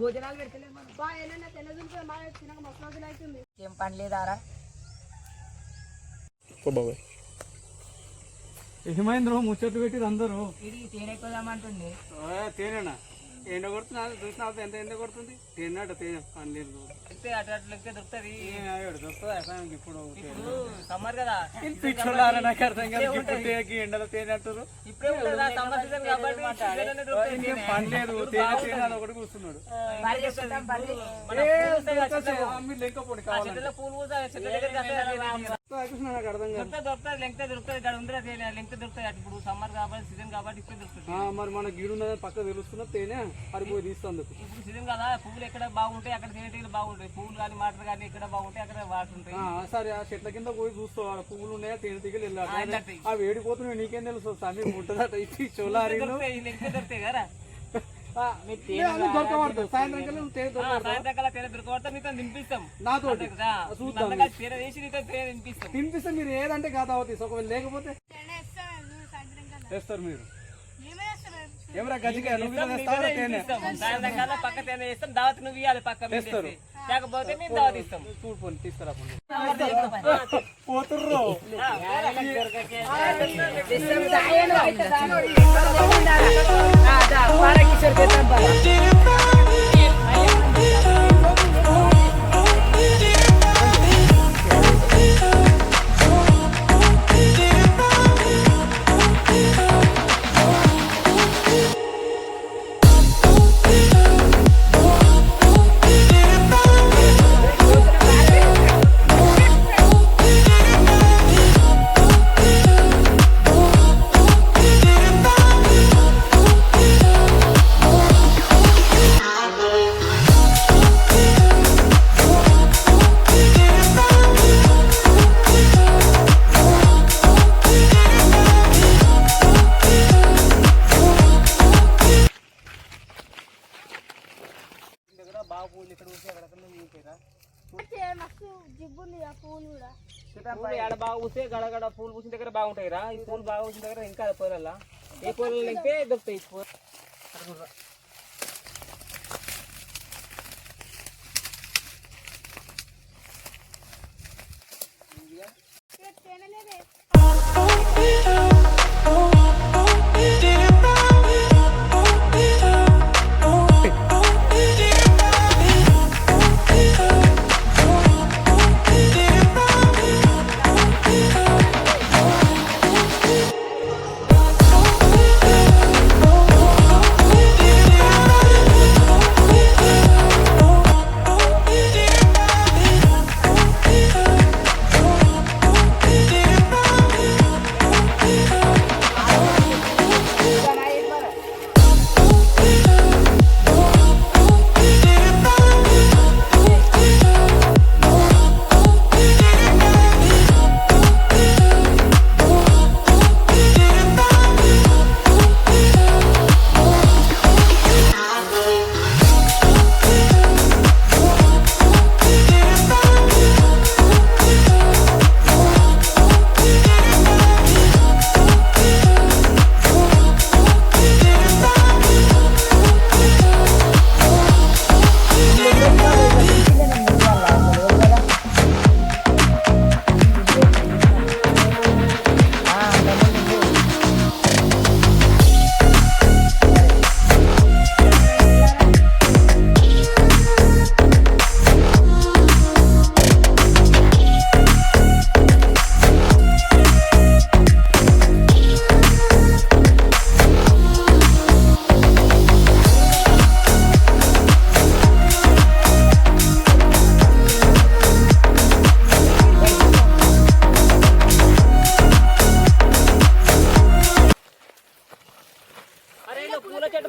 భోజనాలు పెడతలేదు మనం. ఏం పని లేదారా? ఏమైంది ముచ్చట్లు పెట్టి అందరూ ఇది తేనె కొదామంటుండే. తేనేనా ఎండ కొడుతున్నా చూసినా ఎంత ఎండ కొడుతుంది తేనెట తేనె పని లేదు అటు అటు లెక్క దొరుకుతుంది. దొరుకుతుంది ఇప్పుడు సమ్మర్ కదా పిచ్చోళ్ళారా నాకు అర్థం కాదు. ఎండలో తేనె అంటారు. ఇప్పుడే ఉంటుందా సమ్మర్ సీజన్ కాబట్టి పని లేదు తేనె తేనె అది ఒకటి కూర్చున్నాడు. మీరు లేకపోండి కావాలి పూలు పూసా చెట్ల దగ్గర నాకు అర్థం కాదు. దొరుకుతుంది లెంగ్త్ దొరుకుతుంది ఇక్కడ ఉందిరా తేనె లెంగ్త్ దొరుకుతుంది. ఇప్పుడు సమ్మర్ కాబట్టి సీజన్ కాబట్టి ఇప్పుడు దొరుకుతుంది. మరి మన గీడు ఉన్నదని పక్క తెలుస్తున్నా తేనె అడిపోయి తీస్తుంది. ఇప్పుడు సీజన్ కదా పువ్వులు ఎక్కడ బాగుంటాయి అక్కడ తేనెటీగలు బాగుంటాయి. పువ్వులు కానీ వాటర్ కానీ ఎక్కడ బాగుంటాయి అక్కడ వాటర్ ఉంటాయి. సరే ఆ చెట్ల కింద పోయి చూస్తావు పువ్వులు ఉన్నాయా తేనెటీగలు వెళ్ళాలి. ఆ వేడిపోతున్నాయి నీకేం తెలుసు సమయం ఉంటుందట. ఇది చోలారి లెంగ్త్ దొరుకుతాయి కదా దొరకబడతావు సాయంత్రం కల్లా సాయంత్రం కల్లా తేనె దొరకబడతా మీతో తినిపిస్తాం. నాతో తేనె వేసి నీతో తేనె తినిపిస్తాం. తినిపిస్తే మీరు ఏదంటే కాదా అవుతాయి. ఒకవేళ లేకపోతే వేస్తారు మీరు ఏమరా గజిగా సాయంత్రం కల్లా పక్క తేనె వేస్తాం. దావత్ నువ్వు ఇవ్వాలి పక్క వేస్తారు. లేకపోతే మేము దావత్ ఇస్తాం. చూడుకోండి తీసుకురా పోతుర్రు బాగా పూస్తే గడగడ పూలు పూసిన దగ్గర బాగుంటాయి రా. ఈ పూలు బాగా పూసిన దగ్గర ఇంకా పొలాల ఏ పొలాలు లెంగితే దొరుకుతాయి.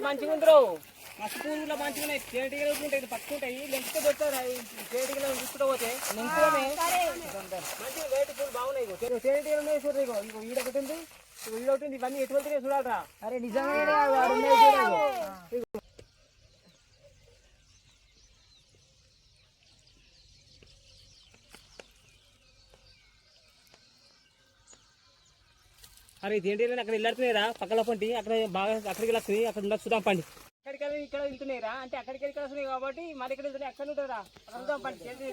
మంచిగా ఉందిరావు మస్తు పూలు మంచిగా ఉన్నాయి. తేనెటీగలు ఉంటాయి పట్టుకుంటాయి లెంగ్త్ దొరుకుతాయి. తేనెటీగలు తీసుకుపోతే మంచిగా వేటి పూలు బాగున్నాయి. తేనెటీగలు ఉన్నాయి చూడండి. ఇగో ఈడ ఒకటి ఉంది ఈడ ఒకటి ఉంది. ఇవన్నీ ఎటువంటి చూడాలరా. అరే నిజంగా అరే ఇదేంటి అక్కడ వెళ్ళాడుతున్నాయిరా పక్కల పండి అక్కడ బాగా అక్కడికి వెళ్ళొస్తుంది. అక్కడ ఉండదు చూద్దాం పండి. ఎక్కడికి వెళ్ళి ఇక్కడ వెళ్తున్నాయిరా అంటే అక్కడికి ఇక్కడ వస్తున్నాయి కాబట్టి మరి ఇక్కడ వెళ్తున్నాయి అక్కడ ఉంటారా అక్కడ పని చేసి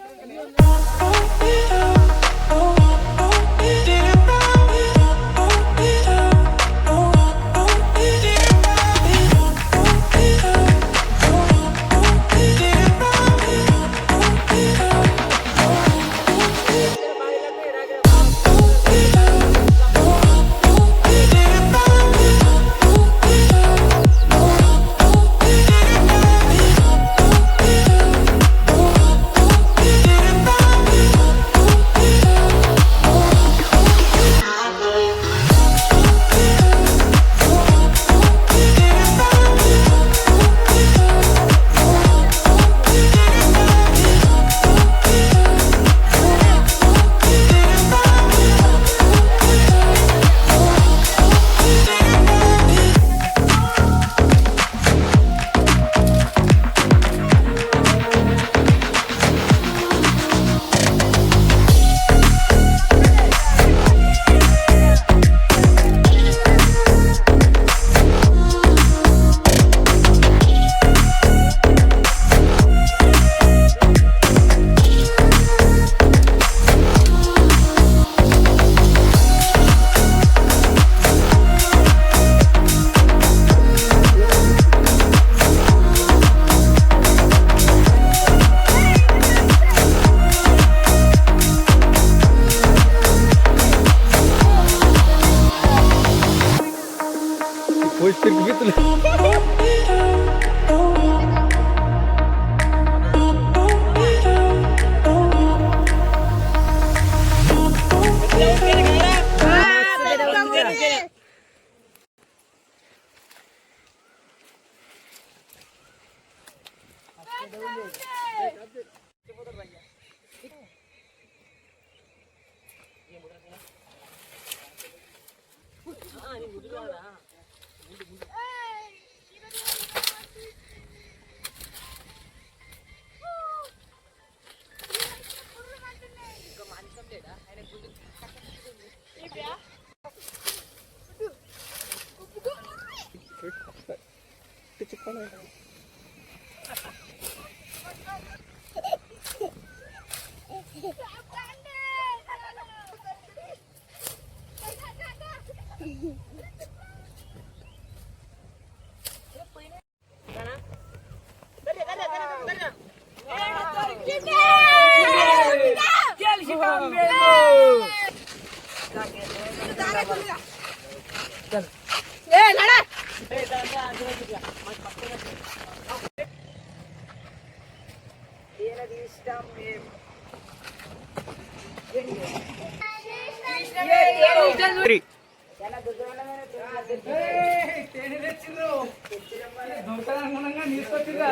దొరకదనుగుణంగా తీసుకొచ్చింది